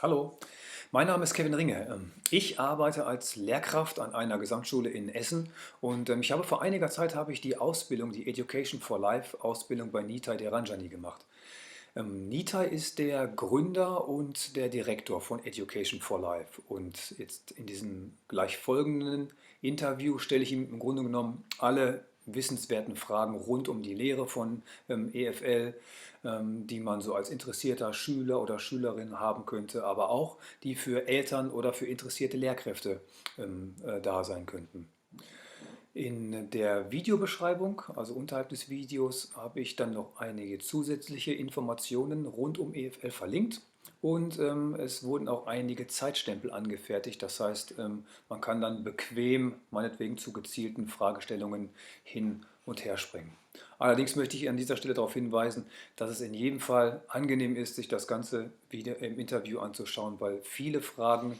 Hallo, mein Name ist Kevin Ringe. Ich arbeite als Lehrkraft an einer Gesamtschule in Essen und ich habe vor einiger Zeit die Ausbildung, die Education for Life Ausbildung bei Nitai Deranja gemacht. Nitai ist der Gründer und der Direktor von Education for Life und jetzt in diesem gleich folgenden Interview stelle ich ihm im Grunde genommen alle wissenswerten Fragen rund um die Lehre von EFL, die man so als interessierter Schüler oder Schülerin haben könnte, aber auch die für Eltern oder für interessierte Lehrkräfte da sein könnten. In der Videobeschreibung, also unterhalb des Videos, habe ich dann noch einige zusätzliche Informationen rund um EFL verlinkt und es wurden auch einige Zeitstempel angefertigt. Das heißt, man kann dann bequem, meinetwegen zu gezielten Fragestellungen hin und her springen. Allerdings möchte ich an dieser Stelle darauf hinweisen, dass es in jedem Fall angenehm ist, sich das Ganze wieder im Interview anzuschauen, weil viele Fragen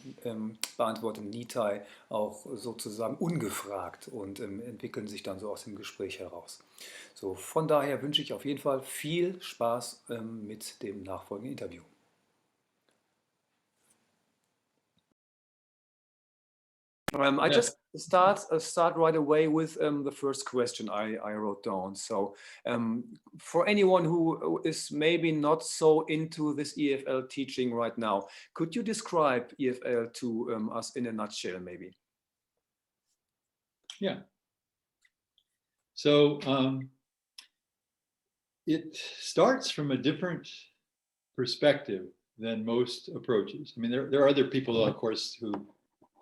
beantwortet Nitai auch sozusagen ungefragt und entwickeln sich dann so aus dem Gespräch heraus. So, von daher wünsche ich auf jeden Fall viel Spaß mit dem nachfolgenden Interview. I Yeah. just start right away with the first question I wrote down. So, for anyone who is maybe not so into this EFL teaching right now, could you describe EFL to us in a nutshell, maybe? Yeah. So it starts from a different perspective than most approaches. I mean, there are other people, of course, who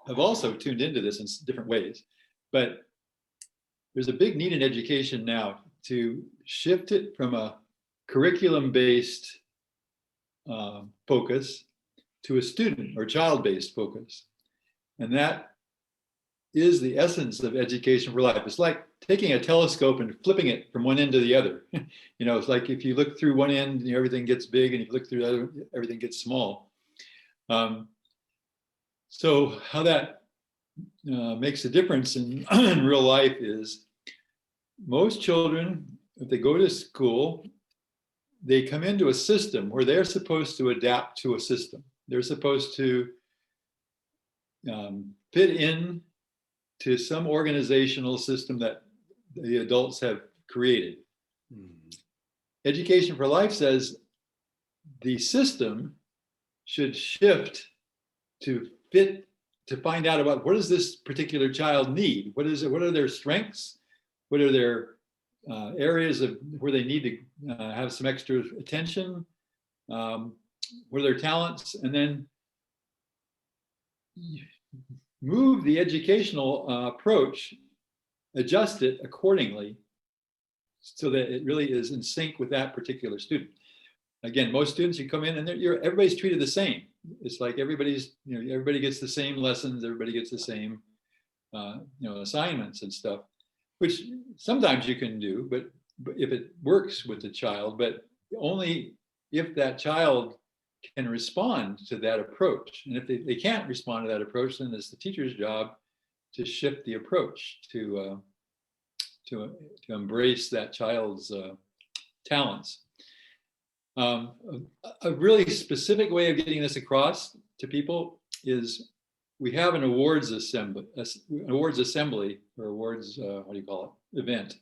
have also tuned into this in different ways, but there's a big need in education now to shift it from a curriculum-based focus to a student or child-based focus. And that is the essence of education for life. It's like taking a telescope and flipping it from one end to the other. It's like if you look through one end, everything gets big, and if you look through the other, everything gets small. So how that makes a difference in real life is most children, if they go to school, they come into a system where they're supposed to adapt to a system. They're supposed to fit in to some organizational system that the adults have created. Education for Life says the system should shift to fit, to find out about what does this particular child need? What are their strengths? What are their areas of where they need to have some extra attention? What are their talents? And then move the educational approach, adjust it accordingly so that it really is in sync with that particular student. Again, most students, you come in and everybody's treated the same. It's like everybody gets the same lessons, everybody gets the same assignments and stuff, which sometimes you can do, but if it works with the child, but only if that child can respond to that approach. And if they can't respond to that approach, then it's the teacher's job to shift the approach to embrace that child's talents. A really specific way of getting this across to people is we have an awards assembly or awards, event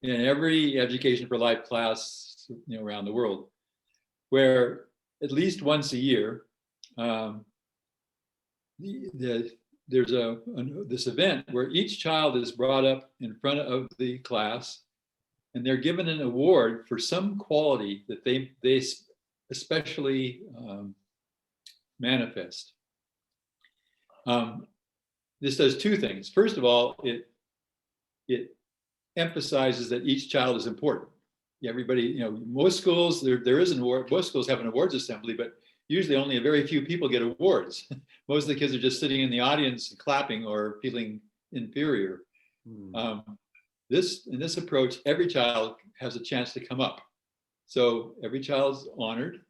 in every Education for Life class around the world, where at least once a year there's this event where each child is brought up in front of the class and they're given an award for some quality that they especially manifest. This does two things. First of all, it emphasizes that each child is important. Everybody, most schools, there is an award, most schools have an awards assembly, but usually only a very few people get awards. Most of the kids are just sitting in the audience and clapping or feeling inferior. In this approach, every child has a chance to come up. So every child's honored.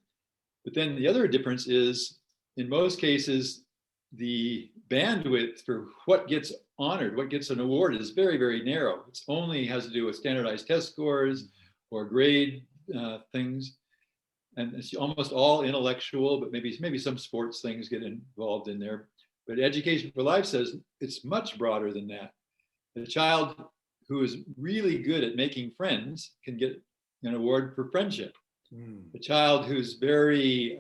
But then the other difference is, in most cases, the bandwidth for what gets honored, what gets an award is very, very narrow. It only has to do with standardized test scores or grade things. and it's almost all intellectual, but maybe some sports things get involved in there. But Education for Life says it's much broader than that. The child who is really good at making friends can get an award for friendship. The child who's very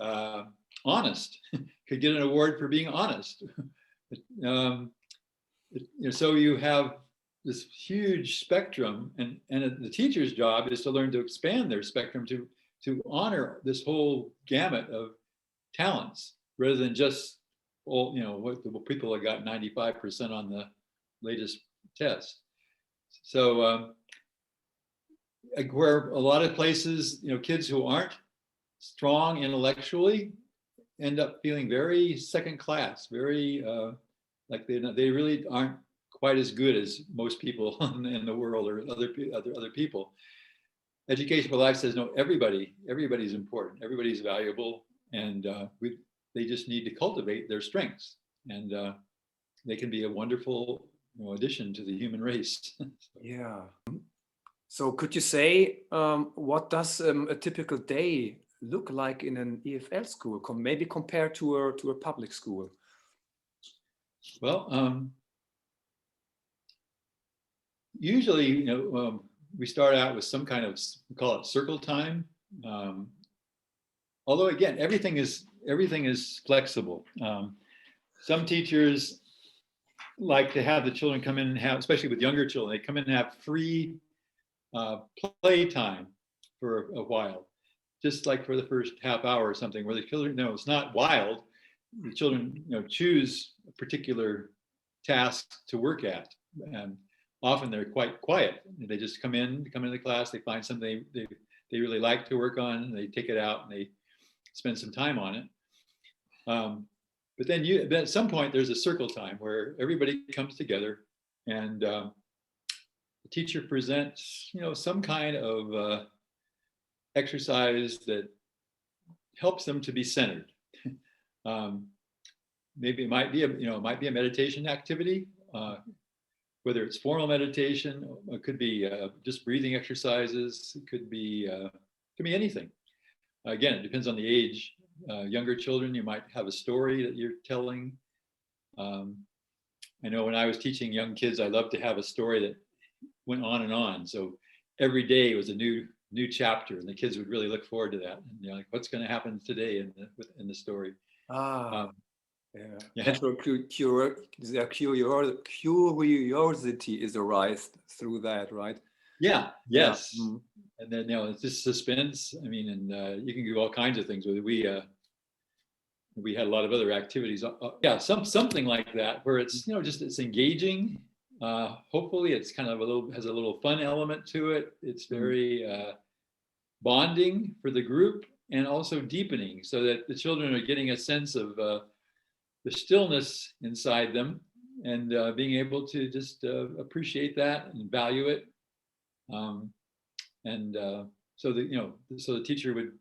honest could get an award for being honest. So you have this huge spectrum, and the teacher's job is to learn to expand their spectrum to honor this whole gamut of talents, rather than just what the people that got 95% on the latest test. So where a lot of places, kids who aren't strong intellectually end up feeling very second class, very like they really aren't quite as good as most people in the world or other people. Education for Life says no, everybody's important, everybody's valuable, and they just need to cultivate their strengths, and they can be a wonderful addition to the human race. Yeah. So could you say what does a typical day look like in an EFL school, maybe compared to a public school? Well, usually, we start out with some kind of, we call it circle time. Although again, everything is flexible. Some teachers like to have the children come in and have, especially with younger children, they come in and have free play time for a while, just like for the first half hour or something, where the children, it's not wild. The children, choose a particular task to work at, and often they're quite quiet. They just come into the class, they find something they really like to work on, and they take it out and they spend some time on it. But then at some point there's a circle time where everybody comes together, and the teacher presents, some kind of exercise that helps them to be centered. Maybe it might be a meditation activity, whether it's formal meditation, it could be just breathing exercises, it could be anything. Again, it depends on the age. Younger children, you might have a story that you're telling. I know when I was teaching young kids, I loved to have a story that went on and on. So every day was a new chapter, and the kids would really look forward to that. And like, what's going to happen today in the story? Natural curiosity is arised through that, right? Yeah. Yes. Yeah. And then it's just suspense. I mean, and you can do all kinds of things with it. We had a lot of other activities. Something like that, where it's just it's engaging. Hopefully, it's kind of has a little fun element to it. It's very bonding for the group, and also deepening, so that the children are getting a sense of the stillness inside them, and being able to just appreciate that and value it. So the teacher would.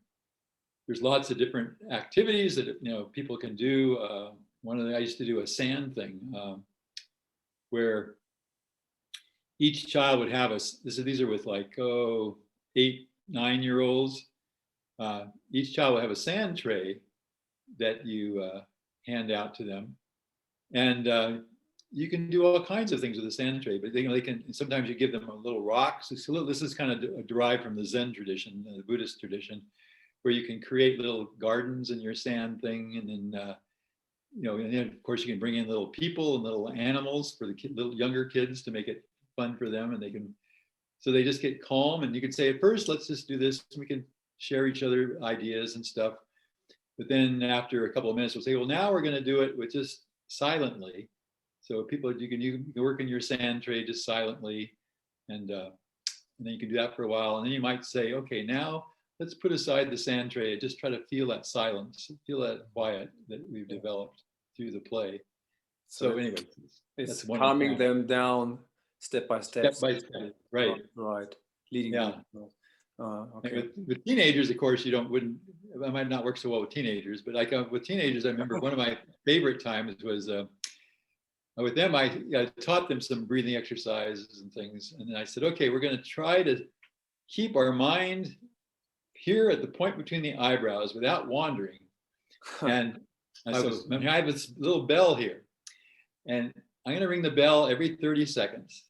There's lots of different activities that people can do. I used to do a sand thing, where each child would have these are with like 8, 9-year-olds. Each child will have a sand tray that you hand out to them, and you can do all kinds of things with the sand tray. But they can sometimes you give them a little rock. So this is kind of derived from the Zen tradition, the Buddhist tradition, where you can create little gardens in your sand thing, and then and then of course you can bring in little people and little animals for the little younger kids to make it fun for them, and so they just get calm, and you can say at first, let's just do this, and we can share each other ideas and stuff. But then after a couple of minutes, we'll say, well, now we're going to do it with just silently. So people, you can work in your sand tray just silently, and then you can do that for a while, and then you might say, okay, now let's put aside the sand tray and just try to feel that silence, feel that quiet that we've developed through the play. So anyway, it's calming them down step by step. Step by step, right. Right. Leading them. Okay. With teenagers, of course, I might not work so well with teenagers, but like with teenagers, I remember one of my favorite times was with them, I taught them some breathing exercises and things. And then I said, okay, we're going to try to keep our mind here at the point between the eyebrows without wandering. And I have this little bell here, and I'm going to ring the bell every 30 seconds.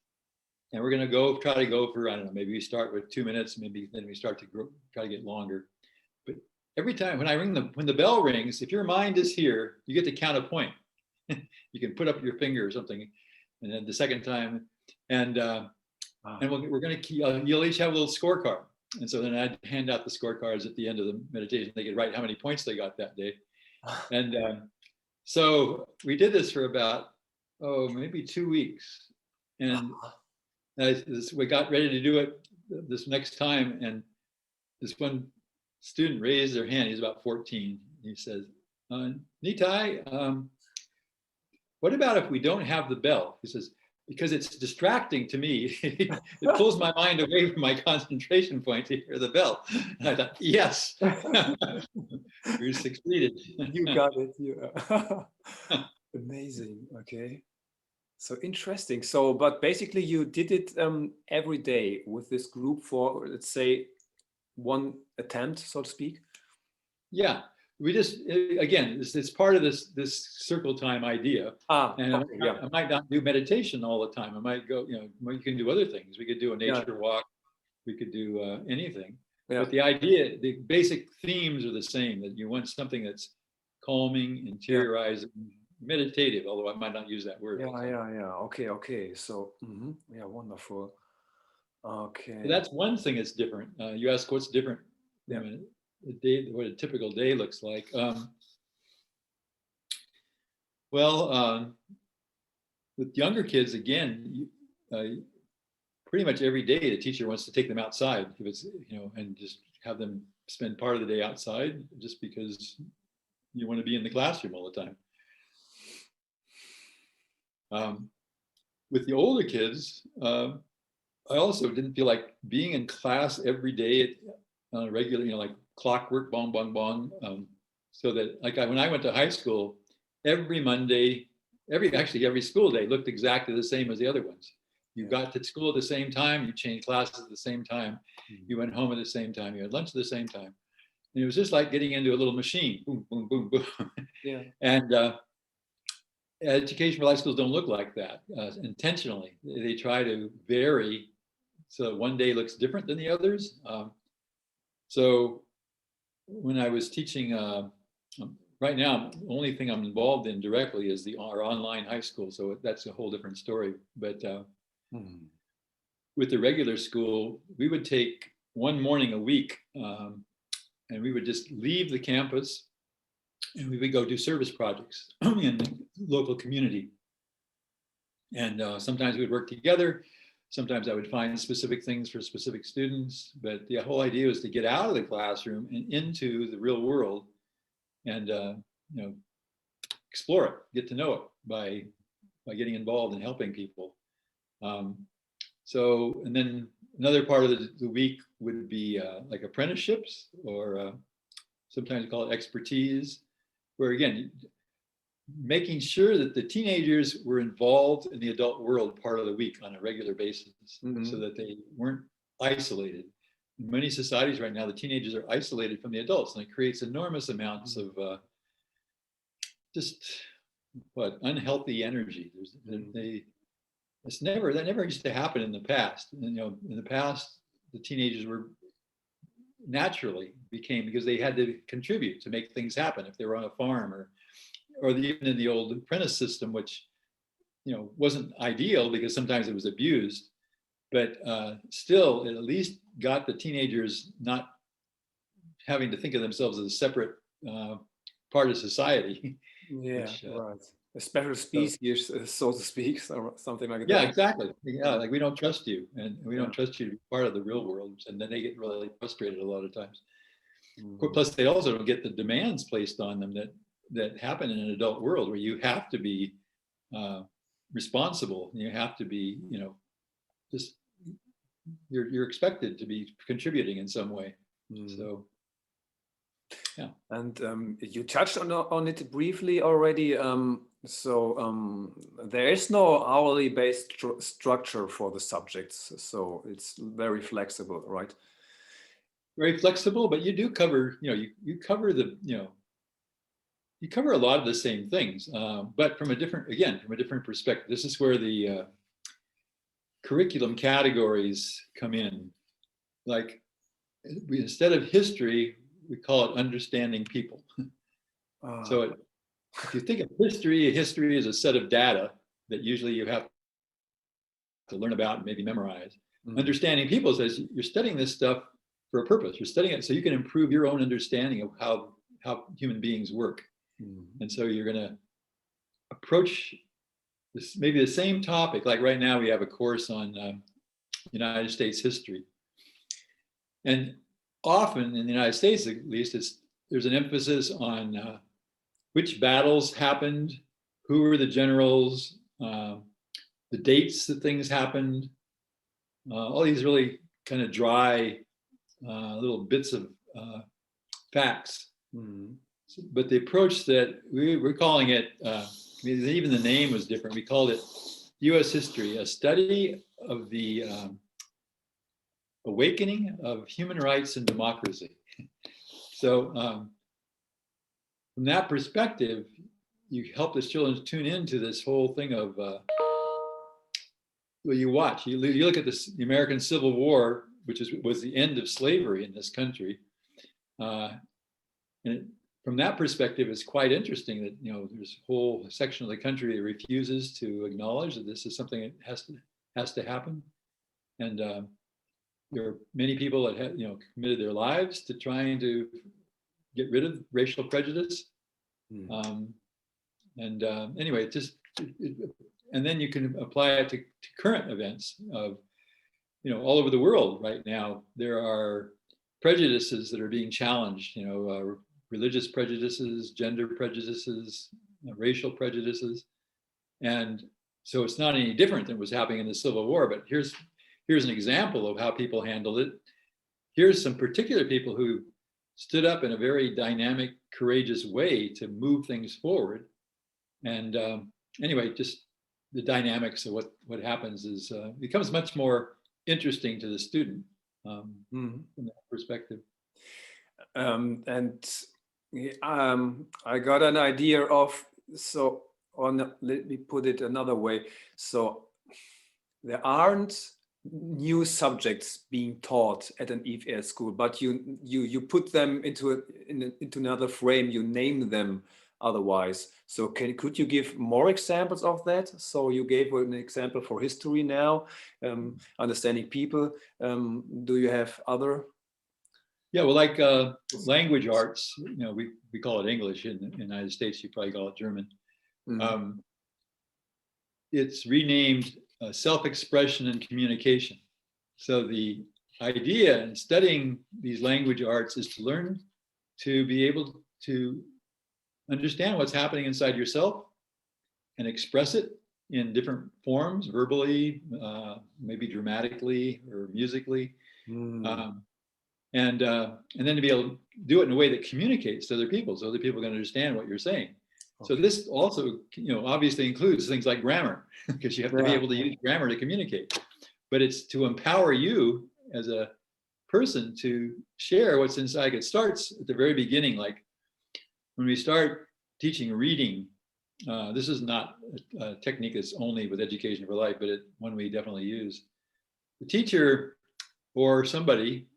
And we're going to try to go for, I don't know, maybe we start with 2 minutes, maybe then we start to try to get longer. But every time when the bell rings, if your mind is here, you get to count a point. You can put up your finger or something. And then the second time, and we're going to, you'll each have a little scorecard. And so then I'd hand out the scorecards at the end of the meditation. They could write how many points they got that day. And so we did this for about, maybe 2 weeks. And we got ready to do it this next time. And this one student raised their hand. He's about 14. He says, Nitai, what about if we don't have the bell? He says, because it's distracting to me. It pulls my mind away from my concentration point to hear the bell. And I thought, yes, we succeeded. You got it. Amazing. Okay. So interesting. So, but basically you did it every day with this group for, let's say, one attempt, so to speak? Yeah. We just, again, it's part of this circle time idea. And I might not do meditation all the time. I might go, you can do other things. We could do a nature walk. We could do anything. But the idea, the basic themes are the same, that you want something that's calming, interiorizing, meditative, although I might not use that word. Okay. So, wonderful. Okay. So that's one thing that's different. You ask what's different. Yeah. What a typical day looks like. With younger kids, again, pretty much every day the teacher wants to take them outside, if it's, and just have them spend part of the day outside, just because you want to be in the classroom all the time. With the older kids, I also didn't feel like being in class every day on a regular, like clockwork, bong, bong, bong. So that, like, when I went to high school, every Monday, every school day looked exactly the same as the other ones. You got to school at the same time, you changed classes at the same time, you went home at the same time, you had lunch at the same time. And it was just like getting into a little machine, boom, boom, boom, boom. And education for life schools don't look like that intentionally. They try to vary so one day looks different than the others. So when I was teaching, right now, the only thing I'm involved in directly is our online high school. So that's a whole different story. But with the regular school, we would take one morning a week and we would just leave the campus and we would go do service projects in the local community. And sometimes we'd work together. Sometimes I would find specific things for specific students, but the whole idea was to get out of the classroom and into the real world and explore it, get to know it by getting involved and helping people. And then another part of the week would be like apprenticeships, or sometimes we call it expertise, where again, making sure that the teenagers were involved in the adult world part of the week on a regular basis, so that they weren't isolated. In many societies right now, the teenagers are isolated from the adults, and it creates enormous amounts of unhealthy energy. That never used to happen in the past. And, in the past, the teenagers were naturally became, because they had to contribute to make things happen. If they were on a farm or even in the old apprentice system, which wasn't ideal because sometimes it was abused, but still it at least got the teenagers not having to think of themselves as a separate part of society. Right. A special species, so to speak, something like that. Yeah, exactly. Yeah, like we don't trust you, and we don't trust you to be part of the real world, and then they get really frustrated a lot of times. Plus, they also don't get the demands placed on them that happen in an adult world, where you have to be responsible, and you have to be, just you're expected to be contributing in some way. So, yeah. And you touched on it briefly already. There is no hourly based structure for the subjects, so it's very flexible, right? very flexible, but you do cover, you cover you cover a lot of the same things, but from a different perspective. This is where the curriculum categories come in. Like instead of history, we call it understanding people. So if you think of history is a set of data that usually you have to learn about and maybe memorize. Understanding people says you're studying this stuff for a purpose. You're studying it so you can improve your own understanding of how human beings work. And so you're going to approach this, maybe the same topic. Like right now we have a course on United States history. And often in the United States, at least, there's an emphasis on which battles happened, who were the generals, the dates that things happened, all these really kind of dry little bits of facts. But the approach that we're calling it, even the name was different. We called it U.S. history, a study of the awakening of human rights and democracy. So from that perspective, you help the children tune into this whole thing of, well, you watch, you look at the American Civil War, which was the end of slavery in this country. And from that perspective, it's quite interesting that, there's a whole section of the country that refuses to acknowledge that this is something that has to happen. And there are many people that have, committed their lives to trying to get rid of racial prejudice. Anyway, and then you can apply it to current events of, all over the world right now. There are prejudices that are being challenged, religious prejudices, gender prejudices, racial prejudices. And so it's not any different than was happening in the Civil War, but here's an example of how people handled it. Here's some particular people who stood up in a very dynamic, courageous way to move things forward. And anyway, just the dynamics of what happens is becomes much more interesting to the student from that perspective. I got an idea of, let me put it another way. So there aren't new subjects being taught at an EFL school, but you put them into another frame, you name them otherwise. So could you give more examples of that? So you gave an example for history now, understanding people. Do you have other? Yeah, well, like language arts, we call it English in the United States, you probably call it German. It's renamed self-expression and communication. So the idea in studying these language arts is to learn to be able to understand what's happening inside yourself and express it in different forms, verbally, maybe dramatically or musically. And then to be able to do it in a way that communicates to other people, so other people can understand what you're saying. Okay. So this also, obviously includes things like grammar, because you have to be able to use grammar to communicate. But it's to empower you as a person to share what's inside. It starts at the very beginning, like when we start teaching reading. This is not a technique that's only with Education for Life, but one we definitely use. The teacher or somebody,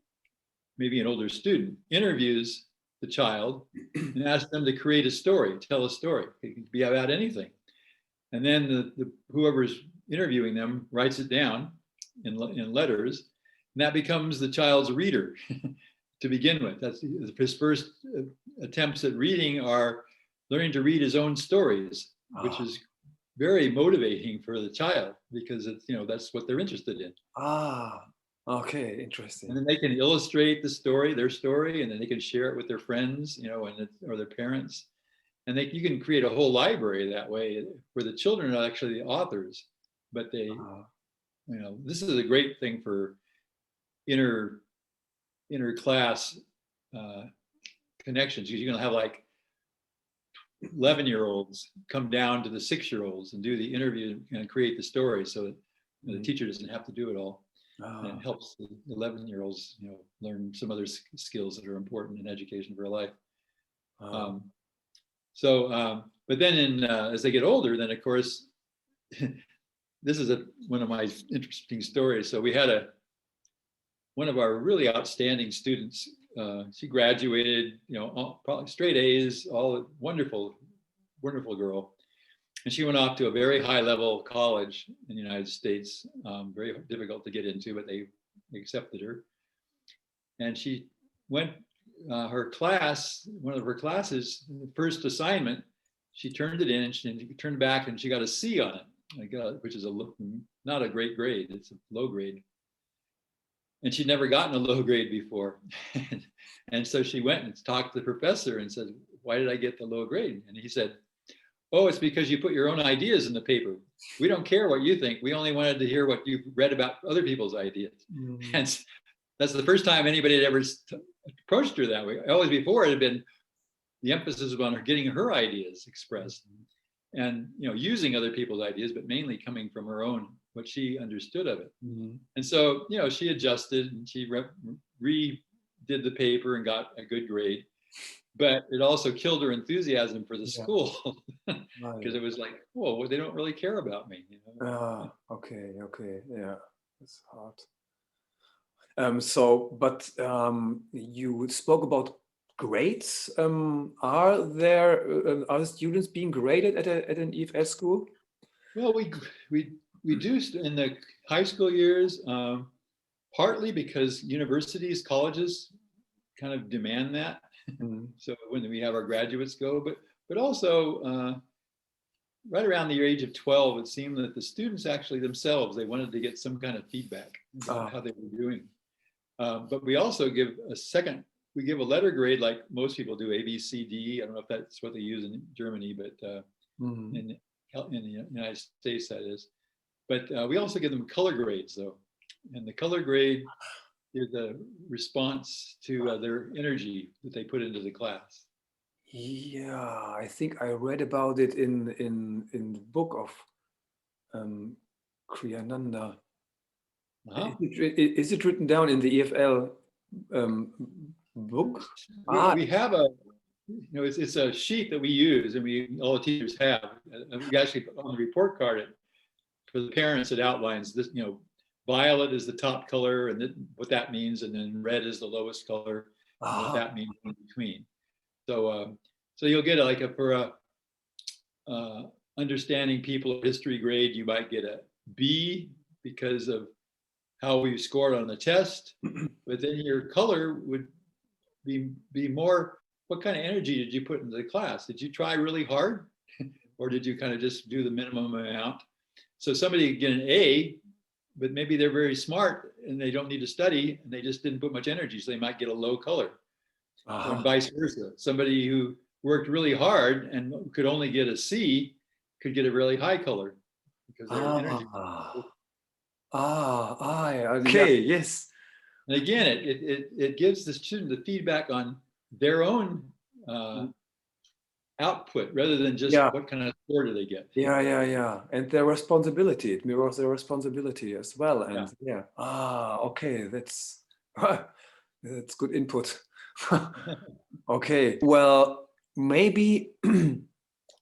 maybe an older student, interviews the child and asks them to create a story, tell a story. It can be about anything. And then whoever's interviewing them writes it down in letters, and that becomes the child's reader to begin with. That's his first attempts at reading are learning to read his own stories, which is very motivating for the child because it's, that's what they're interested in. Okay, interesting. And then they can illustrate the story, their story, and then they can share it with their friends, or their parents. And you can create a whole library that way where the children are actually the authors, but they, this is a great thing for inter class connections, because you're going to have like 11-year-olds come down to the 6-year-olds and do the interview and create the story, so that the teacher doesn't have to do it all. and it helps the 11-year-olds, learn some other skills that are important in education for life. Ah, But then as they get older, then of course, this is one of my interesting stories. So we had one of our really outstanding students. She graduated, probably straight A's, all wonderful, wonderful girl. And she went off to a very high level college in the United States, very difficult to get into, but they accepted her. And she went, her class, one of her classes, the first assignment, she turned it in and she turned back and she got a C on it, which is not a great grade, it's a low grade. And she'd never gotten a low grade before. And so she went and talked to the professor and said, why did I get the low grade? And he said, oh, it's because you put your own ideas in the paper. We don't care what you think. We only wanted to hear what you read about other people's ideas. mm, And that's the first time anybody had ever approached her that way. Always before, it had been the emphasis was on her getting her ideas expressed and using other people's ideas, but mainly coming from her own, what she understood of it. mm. And so, she adjusted and she redid the paper and got a good grade. But it also killed her enthusiasm for the Yeah. school Right. because it was like, oh, well, they don't really care about me. Ah, okay, yeah, it's hard. But you spoke about grades. Are the students being graded at an EFL school? Well, we do in the high school years, partly because universities, colleges kind of demand that. Mm. So when we have our graduates go, but also right around the age of 12, it seemed that the students actually themselves, they wanted to get some kind of feedback about how they were doing. But we also give we give a letter grade like most people do, A, B, C, D. I don't know if that's what they use in Germany, but in the United States, that is. But we also give them color grades though. And the color grade is a response to their energy that they put into the class. Yeah, I think I read about it in the book of Kriyananda. Uh-huh. Is it written down in the EFL book? We have it's a sheet that we use, and all the teachers have. We actually on the report card for the parents, it outlines this. Violet is the top color, and what that means, and then red is the lowest color, and what that means in between. So, so you'll get for understanding people history grade, you might get a B because of how you scored on the test, but then your color would be more, what kind of energy did you put into the class? Did you try really hard or did you kind of just do the minimum amount? So somebody could get an A, but maybe they're very smart and they don't need to study and they just didn't put much energy, so they might get a low color. And vice versa. Somebody who worked really hard and could only get a C could get a really high color because their energy. Okay, yes. And again, it gives the student the feedback on their own output rather than just what kind of score do they get. Yeah. And their responsibility. It mirrors their responsibility as well. And okay, that's good input. Okay, well, maybe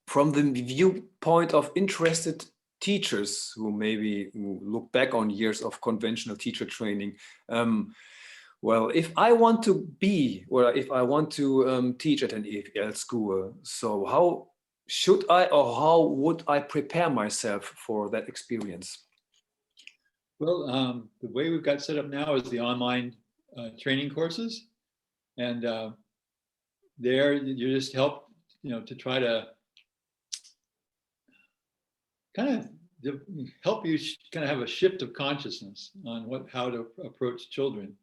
from the viewpoint of interested teachers who maybe look back on years of conventional teacher training, well, if I want to if I want to teach at an EFL school, so how should I or how would I prepare myself for that experience? Well, the way we've got set up now is the online training courses. And there you just help, to try to kind of help you kind of have a shift of consciousness on how to approach children.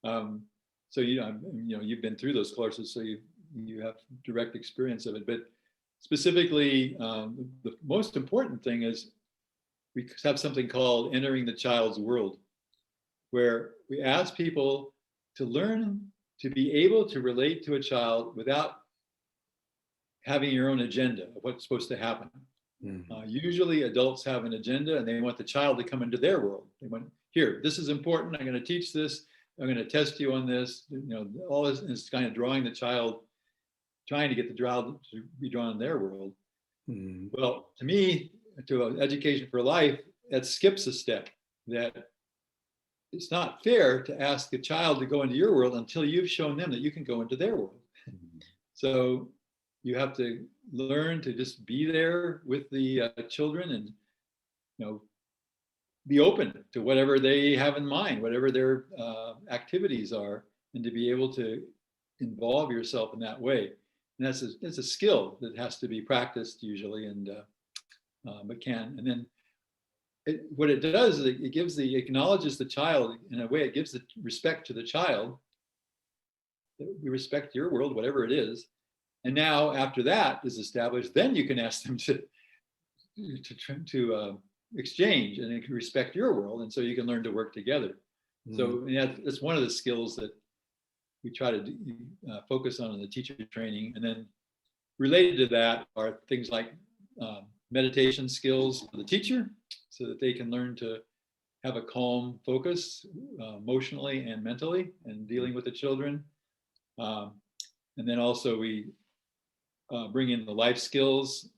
So you've been through those courses, so you have direct experience of it. But specifically, the most important thing is we have something called entering the child's world, where we ask people to learn to be able to relate to a child without having your own agenda of what's supposed to happen. Usually adults have an agenda and they want the child to come into their world. They want, here, this is important. I'm going to teach this. I'm going to test you on this. All this is kind of drawing the child, trying to get the child to be drawn in their world. Well, to me, to education for life, that skips a step. That it's not fair to ask a child to go into your world until you've shown them that you can go into their world. So you have to learn to just be there with the children and be open to whatever they have in mind, whatever their activities are, and to be able to involve yourself in that way. And that's a skill that has to be practiced usually, and and then what it does is it acknowledges the child in a way. It gives the respect to the child. We respect your world, whatever it is. And now after that is established, then you can ask them to exchange and respect your world. And so you can learn to work together. So that's one of the skills that we try to focus on in the teacher training. And then related to that are things like meditation skills for the teacher, so that they can learn to have a calm focus emotionally and mentally and dealing with the children. And then also we bring in the life skills,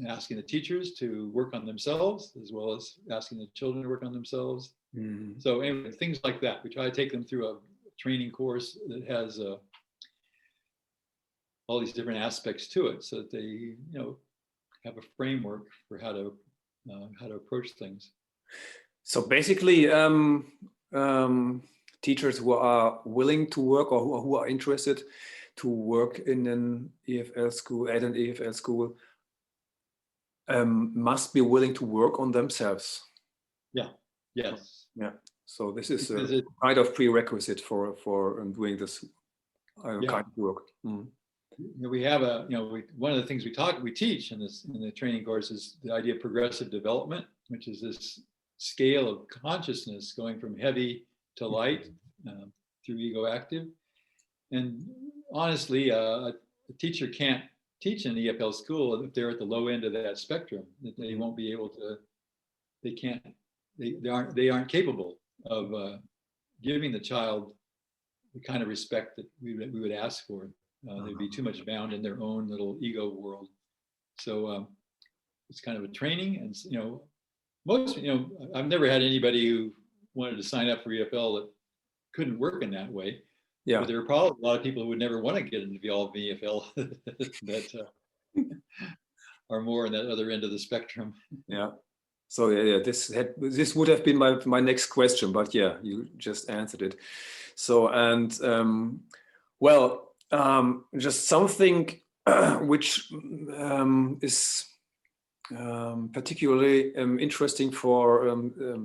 asking the teachers to work on themselves, as well as asking the children to work on themselves. So anyway, things like that. We try to take them through a training course that has all these different aspects to it, so that they have a framework for how to approach things. So basically, teachers who are willing to work or who are interested to work in an EFL school, at an EFL school, must be willing to work on themselves. Yeah. Yes. Yeah. So this is a kind of prerequisite for doing this kind of work. We have one of the things we teach in the training course is the idea of progressive development, which is this scale of consciousness going from heavy to light through ego active. And honestly, a teacher can't teach in an EFL school if they're at the low end of that spectrum. That they won't be able to. They aren't capable of giving the child the kind of respect that we would ask for. They'd be too much bound in their own little ego world. So it's kind of a training, and I've never had anybody who wanted to sign up for EFL that couldn't work in that way. Yeah. But there are probably a lot of people who would never want to get involved in EFL that are more on that other end of the spectrum. Yeah. So this would have been my next question, but yeah, you just answered it. So just something which is particularly interesting for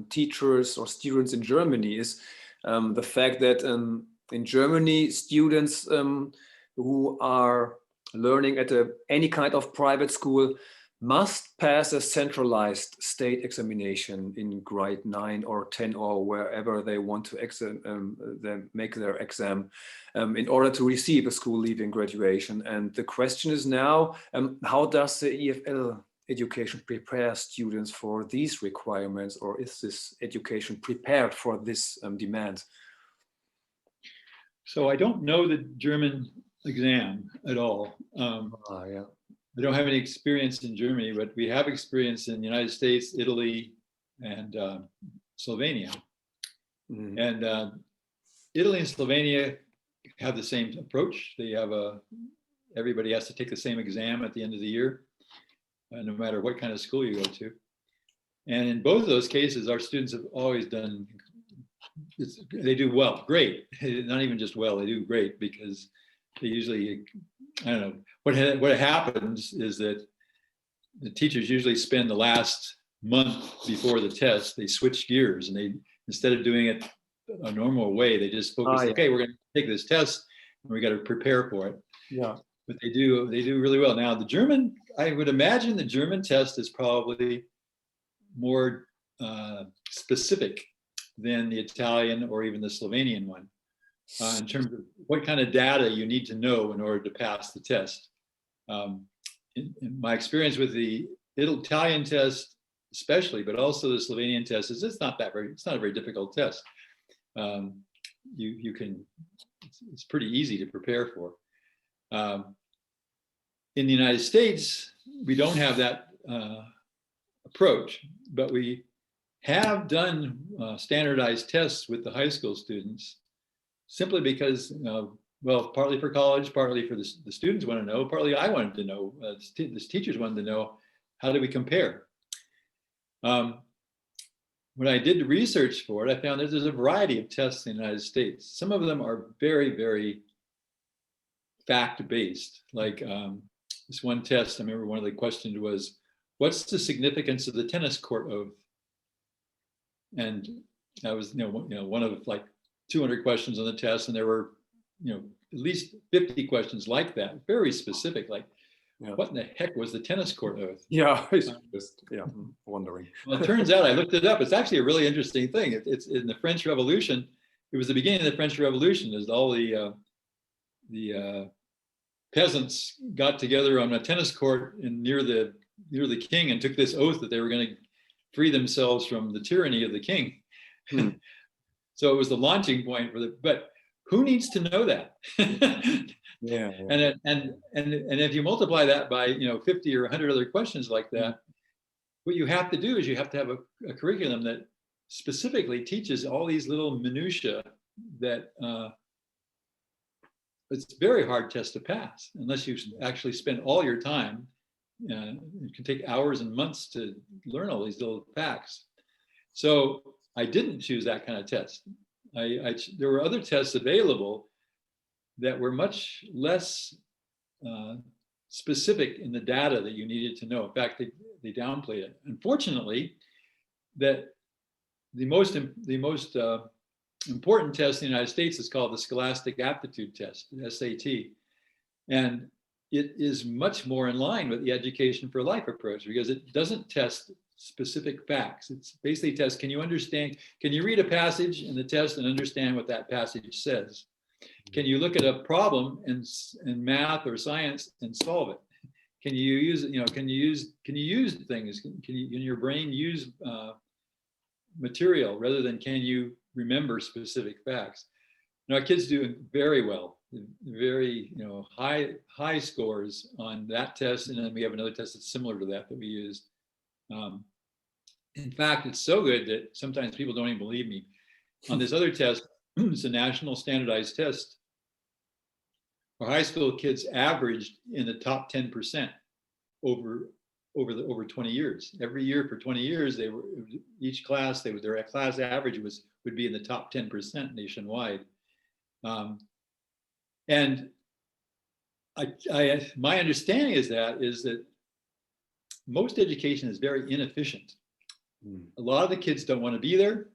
teachers or students in Germany is the fact that in Germany, students who are learning at any kind of private school must pass a centralized state examination in grade 9 or 10 or wherever they want to make their exam in order to receive a school leaving graduation. And the question is now, how does the EFL education prepare students for these requirements, or is this education prepared for this demand? So I don't know the German exam at all. I don't have any experience in Germany, but we have experience in the United States, Italy, and Slovenia. And Italy and Slovenia have the same approach. They have everybody has to take the same exam at the end of the year, no matter what kind of school you go to. And in both of those cases, our students have always done, they do well, great. Not even just well, they do great, because they usually, I don't know, what happens is that the teachers usually spend the last month before the test, they switch gears, and they, instead of doing it a normal way, they just focus, okay, we're going to take this test and we got to prepare for it. Yeah. But they do really well. Now the German, I would imagine the German test is probably more specific than the Italian or even the Slovenian one, in terms of what kind of data you need to know in order to pass the test. in my experience with the Italian test, especially, but also the Slovenian test, is it's not a very difficult test. It's pretty easy to prepare for. In the United States, we don't have that approach, but we have done standardized tests with the high school students, simply because, well, partly for college, partly for the students want to know, partly I wanted to know, the teachers wanted to know, how do we compare? When I did the research for it, I found that there's a variety of tests in the United States. Some of them are very, very fact-based. Like this one test, I remember one of the questions was, what's the significance of the tennis court oath? And that was, one of like 200 questions on the test, and there were, at least 50 questions like that, very specific, like, what in the heck was the tennis court oath? Yeah, I was just wondering. Well, it turns out, I looked it up. It's actually a really interesting thing. It's in the French Revolution. It was the beginning of the French Revolution, as all the peasants got together on a tennis court near the king and took this oath that they were going to free themselves from the tyranny of the king. So it was the launching point but who needs to know that? Yeah. And if you multiply that by 50 or 100 other questions like that, what you have to do is you have to have a curriculum that specifically teaches all these little minutiae that it's a very hard test to pass unless you actually spend all your time. It can take hours and months to learn all these little facts. So I didn't choose that kind of test. There were other tests available that were much less specific in the data that you needed to know. In fact, they downplayed it. Unfortunately, that the most important test in the United States is called the Scholastic Aptitude Test, the SAT. And it is much more in line with the Education for Life approach, because it doesn't test specific facts. It's basically tests, can you read a passage in the test and understand what that passage says? Can you look at a problem in math or science and solve it? Can you use things? Can your brain use material rather than can you remember specific facts? Our kids do very well, very high scores on that test, and then we have another test that's similar to that we use. In fact, it's so good that sometimes people don't even believe me. On this other test, it's a national standardized test. Our high school kids averaged in the top 10% over 20 years. Every year for 20 years, each class, their class average would be in the top 10% nationwide. And my understanding is that most education is very inefficient. A lot of the kids don't want to be there.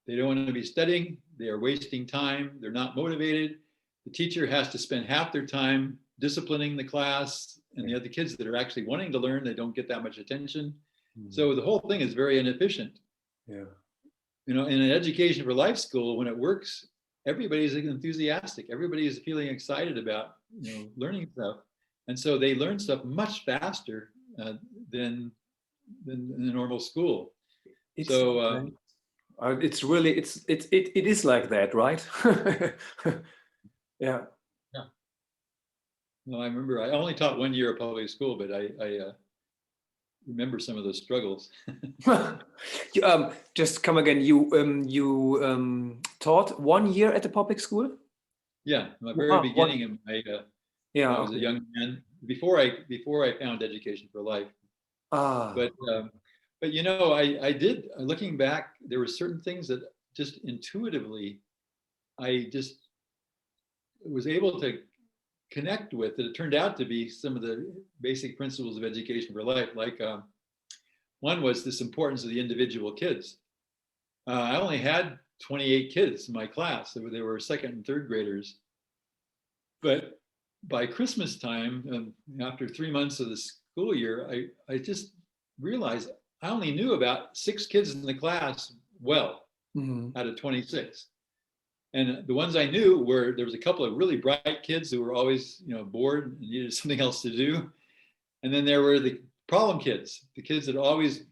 They don't want to be studying. They are wasting time. They're not motivated. The teacher has to spend half their time disciplining the class, and the other kids that are actually wanting to learn, they don't get that much attention. So the whole thing is very inefficient. Yeah. In an Education for Life school, when it works, everybody's enthusiastic. Everybody is feeling excited about learning stuff, and so they learn stuff much faster than the normal school. It is like that, right? Yeah. No, I remember I only taught 1 year at public school, but I remember some of those struggles. Just come again. You taught 1 year at the public school? Yeah, my very beginning. I was a young man before I found Education for Life. But I did. Looking back, there were certain things that just intuitively, I just was able to connect with, that it turned out to be some of the basic principles of Education for Life. Like one was this importance of the individual kids. I only had 28 kids in my class. They were second and third graders. But by Christmas time, after 3 months of the school year, I just realized I only knew about 6 kids in the class well, out of 26. And the ones I knew there was a couple of really bright kids who were always, bored and needed something else to do. And then there were the problem kids, the kids that always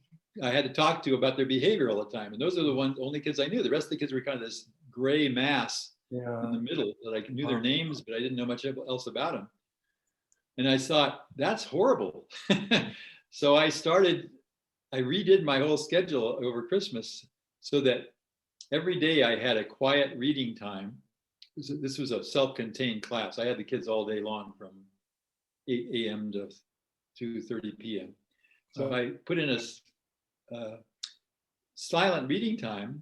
I had to talk to about their behavior all the time. And those are the only kids I knew. The rest of the kids were kind of this gray mass in the middle that I knew their names, but I didn't know much else about them. And I thought, that's horrible. So I redid my whole schedule over Christmas so that every day I had a quiet reading time. This was a self-contained class. I had the kids all day long from 8 a.m. to 2:30 p.m. So I put in a silent reading time,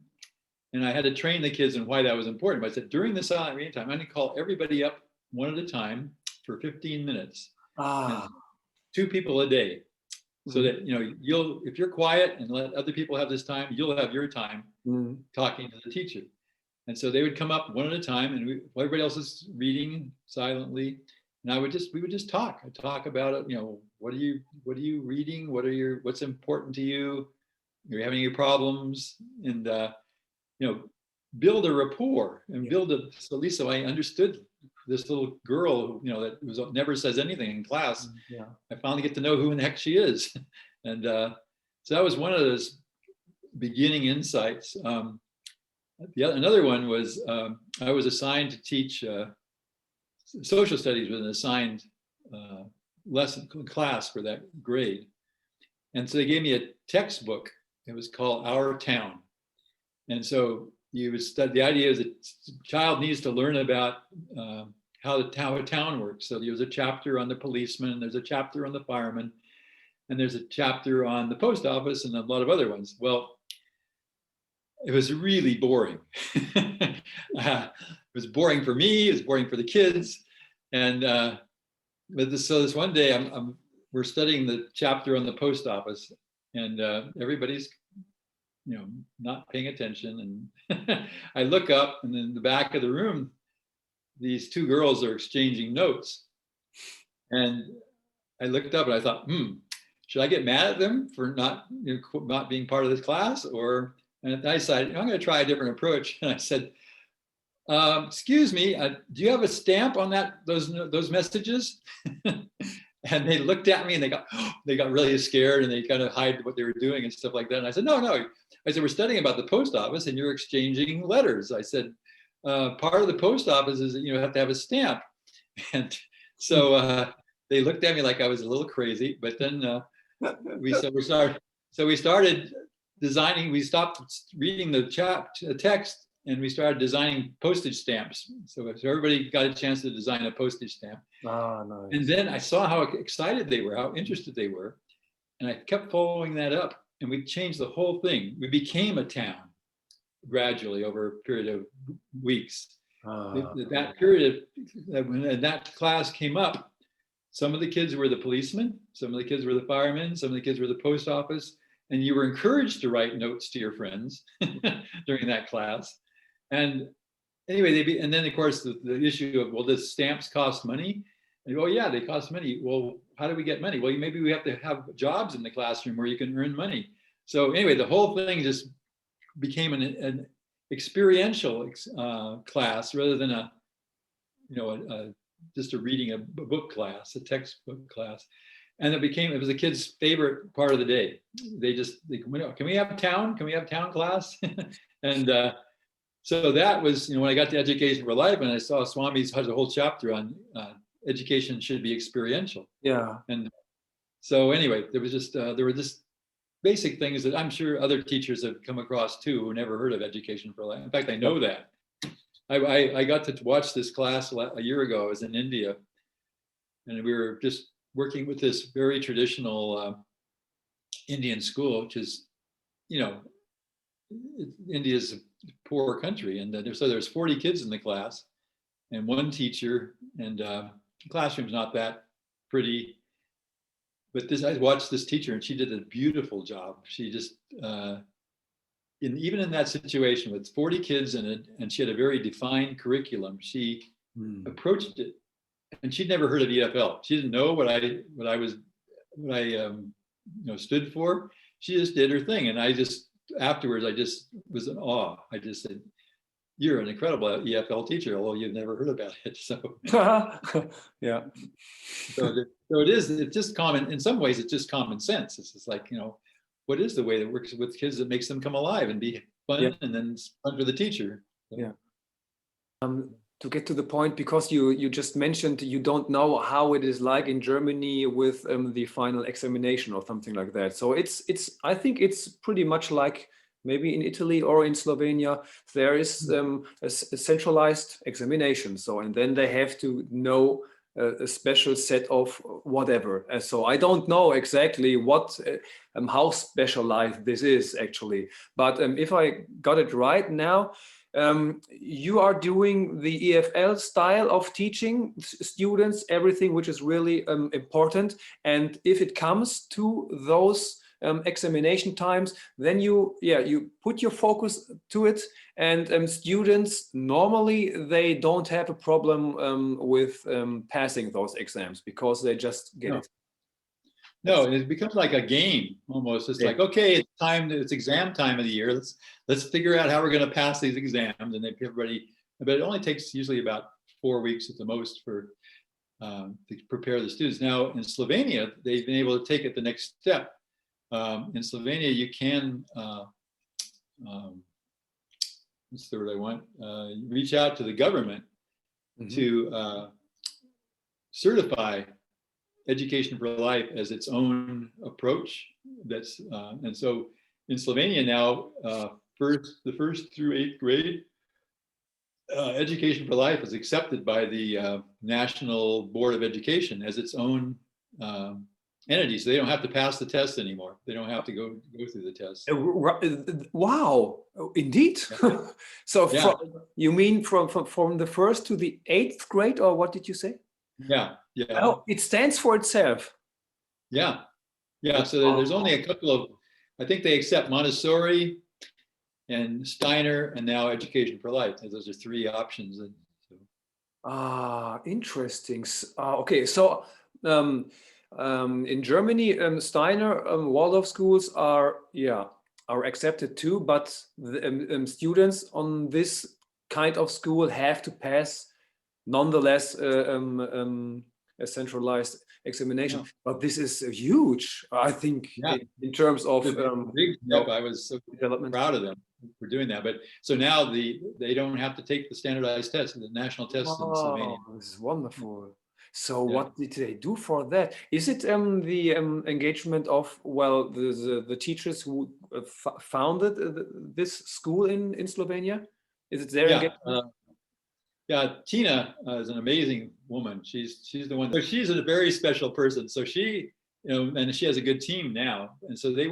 and I had to train the kids in why that was important. But I said, during the silent reading time, I'm going to call everybody up one at a time for 15 minutes, and 2 people a day. So that, if you're quiet and let other people have this time, you'll have your time talking to the teacher. And so they would come up one at a time, and everybody else is reading silently. And we would just talk. I'd talk about it. What are you reading? What's important to you? Are you having any problems? And build a rapport and so at least so I understood this little girl who, that never says anything in class. I finally get to know who in the heck she is. And so that was one of those beginning insights. Another one was I was assigned to teach social studies with an assigned lesson class for that grade. And so they gave me a textbook. It was called Our Town. And so you would study, the idea is that the child needs to learn about how a town works. So there was a chapter on the policeman, there's a chapter on the fireman, and there's a chapter on the post office and a lot of other ones. Well, it was really boring. It was boring for me, it was boring for the kids. And so this one day we're studying the chapter on the post office, and everybody's not paying attention. And I look up, and in the back of the room, these 2 girls are exchanging notes. And I looked up and I thought, should I get mad at them for not being part of this class? And I decided, I'm going to try a different approach. And I said, excuse me, do you have a stamp on those messages? And they looked at me and they got really scared, and they kind of hide what they were doing and stuff like that. And I said, no. I said, we're studying about the post office and you're exchanging letters. I said, part of the post office is that you have to have a stamp. And so they looked at me like I was a little crazy, but then we started designing. We stopped reading the text, and we started designing postage stamps. So everybody got a chance to design a postage stamp. Nice. And then I saw how excited they were, how interested they were. And I kept following that up, and we changed the whole thing. We became a town gradually over a period of weeks. That period, when that class came up, some of the kids were the policemen, some of the kids were the firemen, some of the kids were the post office, and you were encouraged to write notes to your friends during that class. And anyway, and then of course the issue of, well, does stamps cost money? And yeah, they cost money. Well, how do we get money? Well, maybe we have to have jobs in the classroom where you can earn money. So anyway, the whole thing just became an experiential class rather than just a reading a book class, a textbook class. And it was the kids' favorite part of the day. Can we have town? Can we have town class? And so that was, when I got to Education for Life, and I saw Swami's has a whole chapter on education should be experiential. Yeah. And so anyway, there were just basic things that I'm sure other teachers have come across too, who never heard of Education for Life. In fact, I know that. I got to watch this class a year ago. I was in India, and we were just working with this very traditional Indian school, which is, India's a poor country. And so there's 40 kids in the class and one teacher, and the classroom's not that pretty. But I watched this teacher, and she did a beautiful job. She just, even in that situation with 40 kids in it, and she had a very defined curriculum, she approached it. And she'd never heard of EFL. She didn't know what I stood for. She just did her thing. And afterwards, I just was in awe. I just said, you're an incredible EFL teacher, although you've never heard about it. So, Yeah. so it is. It's just common. In some ways, it's just common sense. It's just like, what is the way that works with kids that makes them come alive and be fun, Yeah. and then it's fun for the teacher. So, Yeah. To get to the point, because you just mentioned you don't know how it is like in Germany with the final examination or something like that. So I think it's pretty much like maybe in Italy or in Slovenia. There is a centralized examination. So, and then they have to know a special set of whatever. So I don't know exactly what how specialized this is actually. But if I got it right now, you are doing the EFL style of teaching students everything which is really important, and if it comes to those examination times, then you put your focus to it, and students normally they don't have a problem with passing those exams because they just get it. No, it becomes like a game almost. It's like, okay, it's time. It's exam time of the year. Let's figure out how we're going to pass these exams, and then everybody. But it only takes usually about 4 weeks at the most for to prepare the students. Now in Slovenia, they've been able to take it the next step. In Slovenia, you can what's the word I want? Reach out to the government to certify Education for Life as its own approach. That's and so in Slovenia now, the first through 8th grade, Education for Life is accepted by the National Board of Education as its own entity. So they don't have to pass the test anymore. They don't have to go through the test. Wow, indeed. Yeah. So Yeah. You mean from the 1st to the 8th grade, or what did you say? Yeah. Oh, it stands for itself. Yeah. So there's only a couple of, I think they accept Montessori and Steiner, and now Education for Life. Those are 3 options. And so. Interesting. Okay, so in Germany, Steiner Waldorf schools are accepted too, but the students on this kind of school have to pass nonetheless a centralized examination. But this is huge, I think, in terms of big step. I was so development. Proud of them for doing that. But so now they don't have to take the standardized test, the national test in Slovenia. This is wonderful. So what did they do for that? Is it the engagement of the teachers who founded this school in Slovenia? Is it their engagement? Tina is an amazing woman. She's the one. So she's a very special person. So she, and she has a good team now. And so they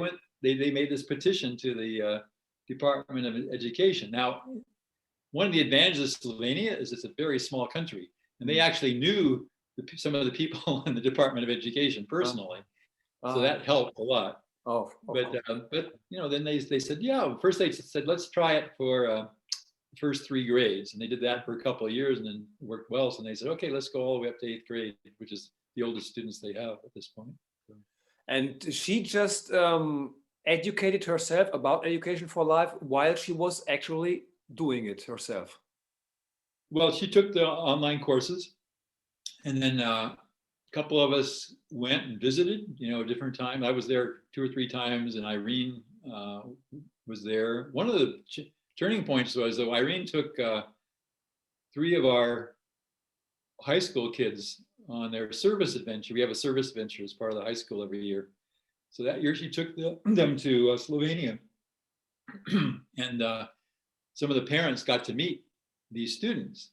made this petition to the Department of Education. Now, one of the advantages of Slovenia is it's a very small country, and they actually knew some of the people in the Department of Education personally, so that helped a lot. But then they said, first they said, let's try it for first 3 grades, and they did that for a couple of years, and then it worked well. So they said, okay, let's go all the way up to 8th grade, which is the oldest students they have at this point. And she just educated herself about Education for Life while she was actually doing it herself. Well, she took the online courses, and then a couple of us went and visited, different times. I was there 2 or 3 times, and Irene was there. One of the turning points was, though, Irene took 3 of our high school kids on their service adventure. We have a service adventure as part of the high school every year. So that year she took them to Slovenia, and some of the parents got to meet these students,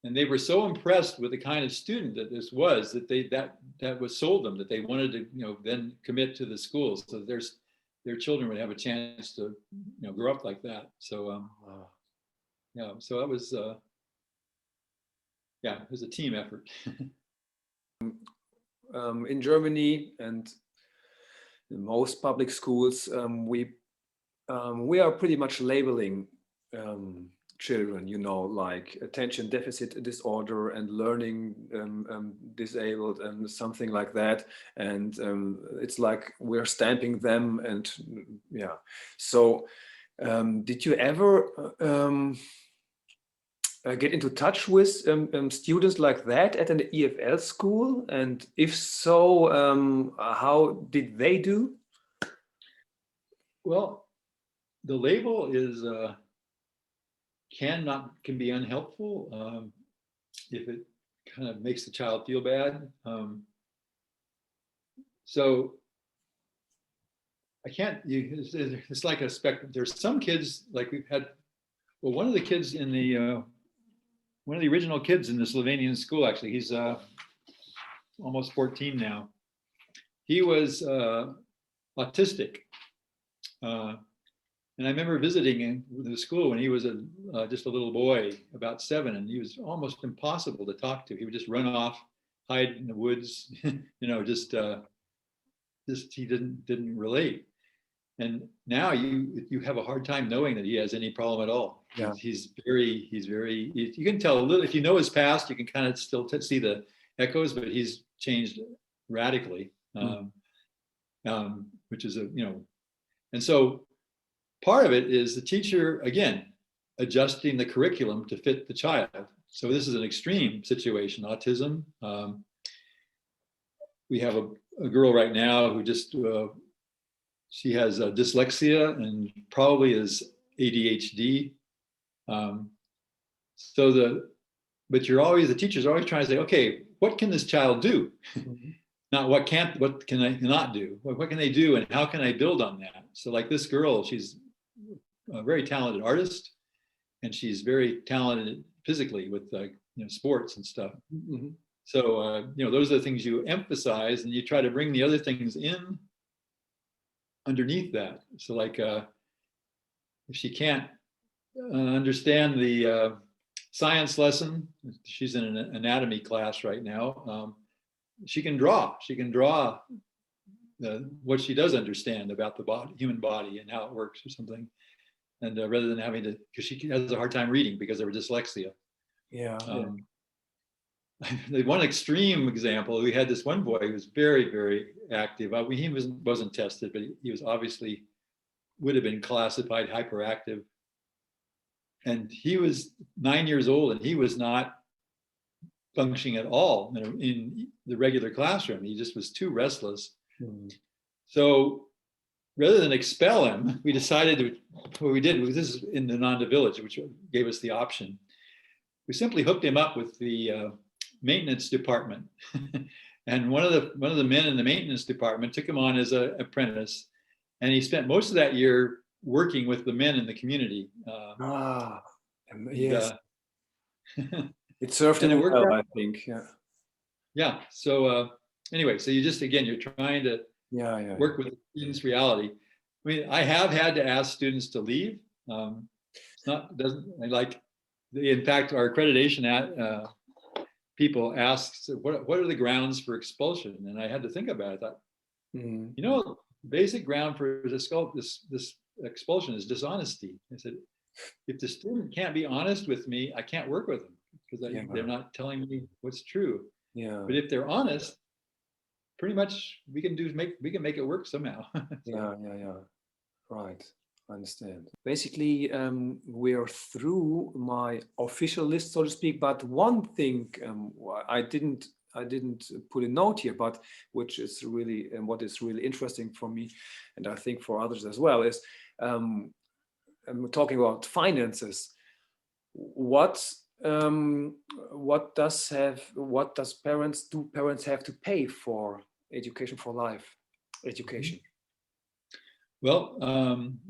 and they were so impressed with the kind of student that this was that was sold them, that they wanted to then commit to the schools, so their children would have a chance to grow up like that. So so that was it was a team effort. In Germany and in most public schools, we are pretty much labeling children, like attention deficit disorder and learning disabled and something like that. And it's like we're stamping them, and So did you ever get into touch with students like that at an EFL school? And if so, how did they do? Well, the label is can be unhelpful if it kind of makes the child feel bad. So I can't. It's like a spectrum. There's some kids like we've had. Well, one of the kids in the one of the original kids in the Slovenian school, actually, he's almost 14 now. He was autistic. And I remember visiting him the school when he was just a little boy, about 7, and he was almost impossible to talk to. He would just run off, hide in the woods, just he didn't relate. And now you have a hard time knowing that he has any problem at all. Yeah. He's very, you can tell a little, if you know his past, you can kind of still see the echoes, but he's changed radically, which is and so part of it is the teacher, again, adjusting the curriculum to fit the child. So this is an extreme situation, autism. We have a girl right now who just, she has dyslexia and probably is ADHD. But the teacher's always trying to say, okay, what can this child do? Not what can I not do? What can they do and how can I build on that? So like this girl, she's a very talented artist and she's very talented physically with sports and stuff. Mm-hmm. So, those are the things you emphasize and you try to bring the other things in underneath that. So like if she can't understand the science lesson, she's in an anatomy class right now, she can draw what she does understand about the human body and how it works or something. And rather than having to, because she has a hard time reading because of her dyslexia. Yeah. The one extreme example, we had this one boy who was very, very active. He wasn't tested, but he was obviously would have been classified hyperactive. And he was 9 years old and he was not functioning at all in the regular classroom. He just was too restless. Mm-hmm. So rather than expel him, we decided what we did was, this is in the Nanda village, which gave us the option. We simply hooked him up with the maintenance department. And one of the men in the maintenance department took him on as an apprentice. And he spent most of that year working with the men in the community. Yes. It served him well, I think. Yeah. Yeah. So anyway, so you're trying to work with the students' reality. I mean, I have had to ask students to leave. In fact, our accreditation people asked, what are the grounds for expulsion? And I had to think about it. I thought, basic ground for this expulsion is dishonesty. I said, if the student can't be honest with me, I can't work with them because they're not telling me what's true. Yeah. But if they're honest, pretty much we can make it work somehow. Yeah. Right. I understand. Basically, we're through my official list, so to speak. But one thing I didn't put a note here, but which is really what is really interesting for me, and I think for others as well, is talking about finances. What does parents have to pay for education for life education? Well,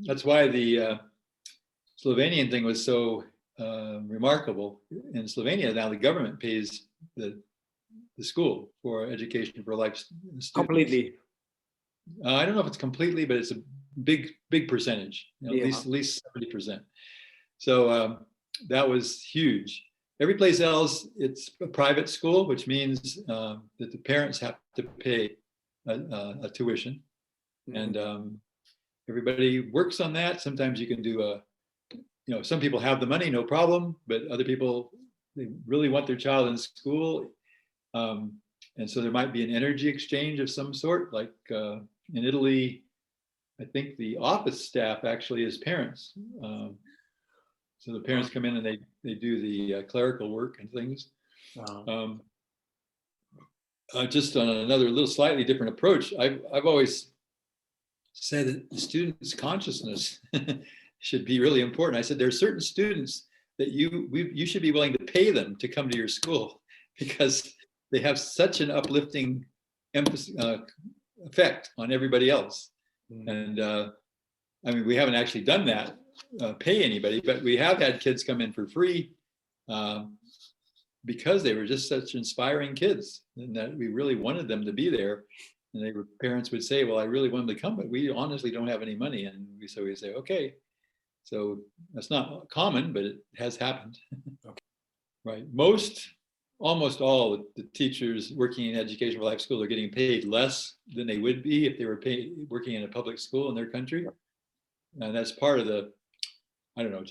that's why the Slovenian thing was so remarkable. In Slovenia now, the government pays the school for education for life students. Completely. I don't know if it's completely, but it's a big percentage. At least 70%. So that was huge. Every place else, it's a private school, which means that the parents have to pay a tuition, and everybody works on that. Sometimes you can do some people have the money, no problem, but other people, they really want their child in school. And so there might be an energy exchange of some sort, like in Italy, I think the office staff actually is parents. So the parents come in and they do the clerical work and things. Wow. Just on another little slightly different approach, I've always said that the students' consciousness should be really important. I said there are certain students that you should be willing to pay them to come to your school because they have such an uplifting effect on everybody else. And I mean, we haven't actually done that, pay anybody, but we have had kids come in for free because they were just such inspiring kids, and that we really wanted them to be there. And parents would say, well, I really want them to come, but we honestly don't have any money. And so we say, okay. So that's not common, but it has happened. Okay. Right. Almost all the teachers working in Education for Life School are getting paid less than they would be if they were working in a public school in their country. And that's part of I don't know,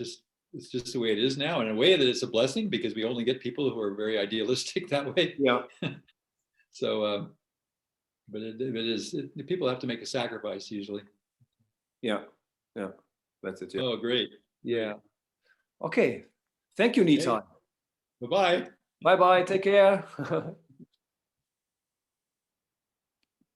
it's just the way it is now. In a way that it's a blessing because we only get people who are very idealistic that way. Yeah. So, but people have to make a sacrifice usually. Yeah. That's it. Yeah. Oh, great. Yeah. Okay. Thank you, Nitai. Bye-bye. Bye bye. Take care.